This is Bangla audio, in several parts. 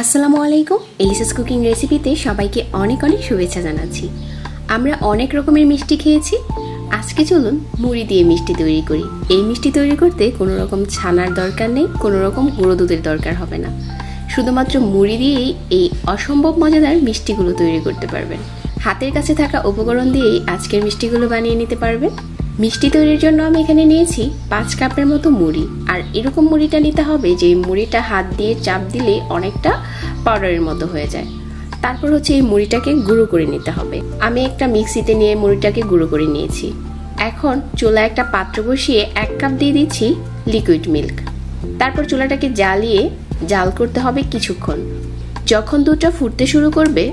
আসসালামু আলাইকুম। এলিসাস কুকিং রেসিপিতে সবাইকে অনেক অনেক শুভেচ্ছা জানাচ্ছি। আমরা অনেক রকমের মিষ্টি খেয়েছি, আজকে চলুন মুড়ি দিয়ে মিষ্টি তৈরি করি। এই মিষ্টি তৈরি করতে কোনো রকম ছানার দরকার নেই, কোনো রকম গুঁড়ো দুধের দরকার হবে না। শুধুমাত্র মুড়ি দিয়েই এই অসম্ভব মজাদার মিষ্টিগুলো তৈরি করতে পারবেন। হাতের কাছে থাকা উপকরণ দিয়েই আজকের মিষ্টিগুলো বানিয়ে নিতে পারবেন। মিষ্টি তৈরির জন্য আমি এখানে নিয়েছি 5 কাপের মতো মুড়ি। আর এরকম মুড়িটা নিতে হবে যে মুড়িটা হাত দিয়ে চাপ দিলে অনেকটা পাউডারের মতো হয়ে যায়। তারপর হচ্ছে এই মুড়িটাকে গুঁড়ো করে নিতে হবে। আমি একটা মিক্সিতে নিয়ে মুড়িটাকে গুঁড়ো করে নিয়েছি। এখন চুলায় একটা পাত্র বসিয়ে 1 কাপ দিয়ে দিচ্ছি লিকুইড মিল্ক। তারপর চুলাটাকে জ্বালিয়ে জাল করতে হবে কিছুক্ষণ। যখন দুধটা ফুটতে শুরু করবে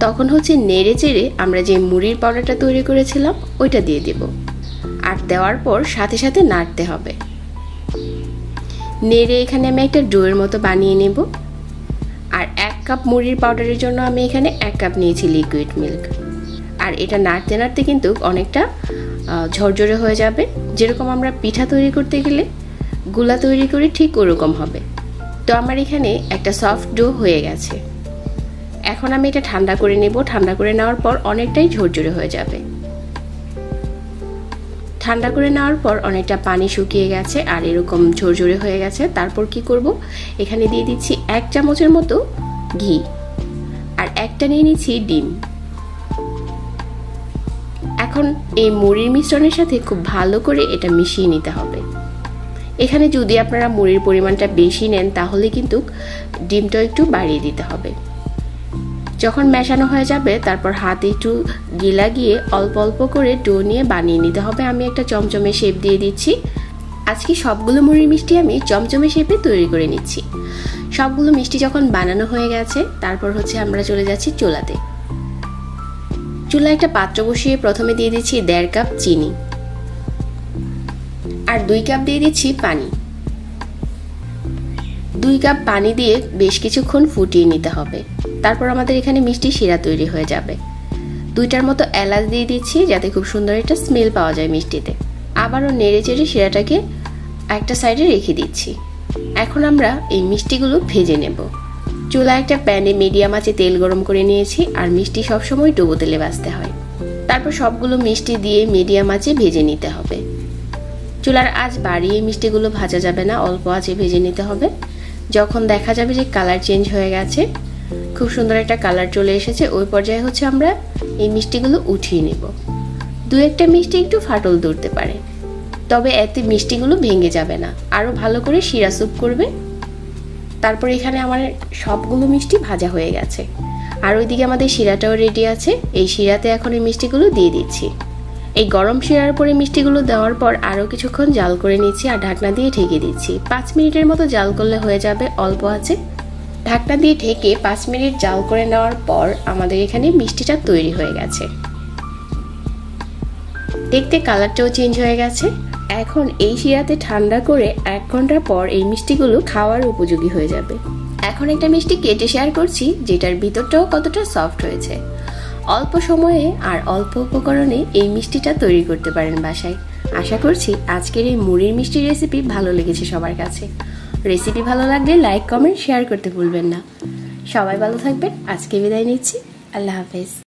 তখন হচ্ছে নেড়ে চেড়ে আমরা যে মুড়ির পাউডারটা তৈরি করেছিলাম ওইটা দিয়ে দেব। আর দেওয়ার পর সাথে সাথে নাড়তে হবে। নেড়ে এখানে আমি একটা ডোয়ের মতো বানিয়ে নেব। আর 1 কাপ মুড়ির পাউডারের জন্য আমি এখানে 1 কাপ নিয়েছি লিকুইড মিল্ক। আর এটা নাড়তে নাড়তে কিন্তু অনেকটা ঝরঝরে হয়ে যাবে, যেরকম আমরা পিঠা তৈরি করতে গেলে গুলা তৈরি করি ঠিক ওরকম হবে। তো আমার এখানে একটা সফট ডো হয়ে গেছে। এখন আমি এটা ঠান্ডা করে নেব। ঠান্ডা করে নেওয়ার পর অনেকটাই ঝরঝরে হয়ে যাবে। ঠান্ডা করে নেওয়ার পর অনেকটা পানি শুকিয়ে গেছে আর এরকম ঝরঝরে হয়ে গেছে। তারপর কি করব, এখানে দিয়ে দিচ্ছি 1 চামচের মতো ঘি আর একটা নিয়ে নিচ্ছি ডিম। এখন এই মুড়ির মিশ্রণের সাথে খুব ভালো করে এটা মিশিয়ে নিতে হবে। এখানে যদি আপনারা মুড়ির পরিমাণটা বেশি নেন তাহলে কিন্তু ডিমটা একটু বাড়িয়ে দিতে হবে। যখন মেশানো হয়ে যাবে তারপর হাতে একটু ঘি লাগিয়ে অল্প অল্প করে ডো নিয়ে বানিয়ে নিতে হবে। আমি একটা চমচমে শেপ দিয়ে দিচ্ছি। আজকে সবগুলো মুড়ির মিষ্টি আমি চমচমে শেপে তৈরি করে নিচ্ছি। সবগুলো মিষ্টি যখন বানানো হয়ে গেছে তারপর হচ্ছে আমরা চলে যাচ্ছি চুলাতে। চুলায় একটা পাত্র বসিয়ে প্রথমে দিয়ে দিচ্ছি 1.5 কাপ চিনি আর 2 কাপ দিয়ে দিচ্ছি পানি। 2 কাপ পানি দিয়ে বেশ কিছুক্ষণ ফুটিয়ে নিতে হবে। তারপর আমাদের এখানে মিষ্টি শিরা তৈরি হয়ে যাবে। 2টার মতো এলাচ দিয়ে দিচ্ছি যাতে খুব সুন্দর একটা স্মেল পাওয়া যায় মিষ্টিতে। আবারও নেড়ে চেড়ে শিরাটাকে একটা সাইডে রেখে দিচ্ছি। এখন আমরা এই মিষ্টিগুলো ভেজে নেব। চুলায় একটা প্যানে মিডিয়াম আঁচে তেল গরম করে নিয়েছি। আর মিষ্টি সবসময় ডুবো তেলে ভাজতে হয়। তারপর সবগুলো মিষ্টি দিয়ে মিডিয়াম আঁচে ভেজে নিতে হবে। চুলার আঁচ বাড়িয়ে মিষ্টিগুলো ভাজা যাবে না, অল্প আঁচে ভেজে নিতে হবে। যখন দেখা যাবে যে কালার চেঞ্জ হয়ে গেছে, খুব সুন্দর একটা কালার চলে এসেছে, ওই পর্যায়ে হচ্ছে আমরা এই মিষ্টিগুলো উঠিয়ে নেব। 2-1টা মিষ্টি একটু ফাটল ধরতে পারে, তবে এতে মিষ্টিগুলো ভেঙে যাবে না, আরো ভালো করে শিরা স্যুপ করবে। তারপর এখানে আমার সবগুলো মিষ্টি ভাজা হয়ে গেছে আর ওইদিকে আমাদের শিরাটাও রেডি আছে। এই শিরাতে এখন এই মিষ্টিগুলো দিয়ে দিচ্ছি। এই গরম শিরার পরে মিষ্টিগুলো দেওয়ার পর আরো কিছুক্ষণ জাল করে নিচ্ছি আর ঢাকনা দিয়ে ঢেকে দিচ্ছি। 5 মিনিটের মতো জাল করলে হয়ে যাবে অল্প আছে। ঢাকনা দিয়ে ঢেকে 5 মিনিট জাল করে নেওয়ার পর আমাদের এখানে মিষ্টিটা তৈরি হয়ে গেছে। দেখতে কালারটাও চেঞ্জ হয়ে গেছে। এখন এই শিরাতে ঠান্ডা করে 1 ঘন্টা পর এই মিষ্টিগুলো খাওয়ার উপযোগী হয়ে যাবে। এখন একটা মিষ্টি কেটে শেয়ার করছি যেটার ভিতরটাও কতটা সফট হয়েছে। অল্প সময়ে আর অল্প উপকরণে এই মিষ্টিটা তৈরি করতে পারেন বাসায়। আশা করছি আজকের এই মুড়ির মিষ্টি রেসিপি ভালো লেগেছে সবার কাছে। রেসিপি ভালো লাগলে লাইক, কমেন্ট, শেয়ার করতে ভুলবেন না। সবাই ভালো থাকবেন। আজকে বিদায় নিচ্ছি। আল্লাহ হাফেজ।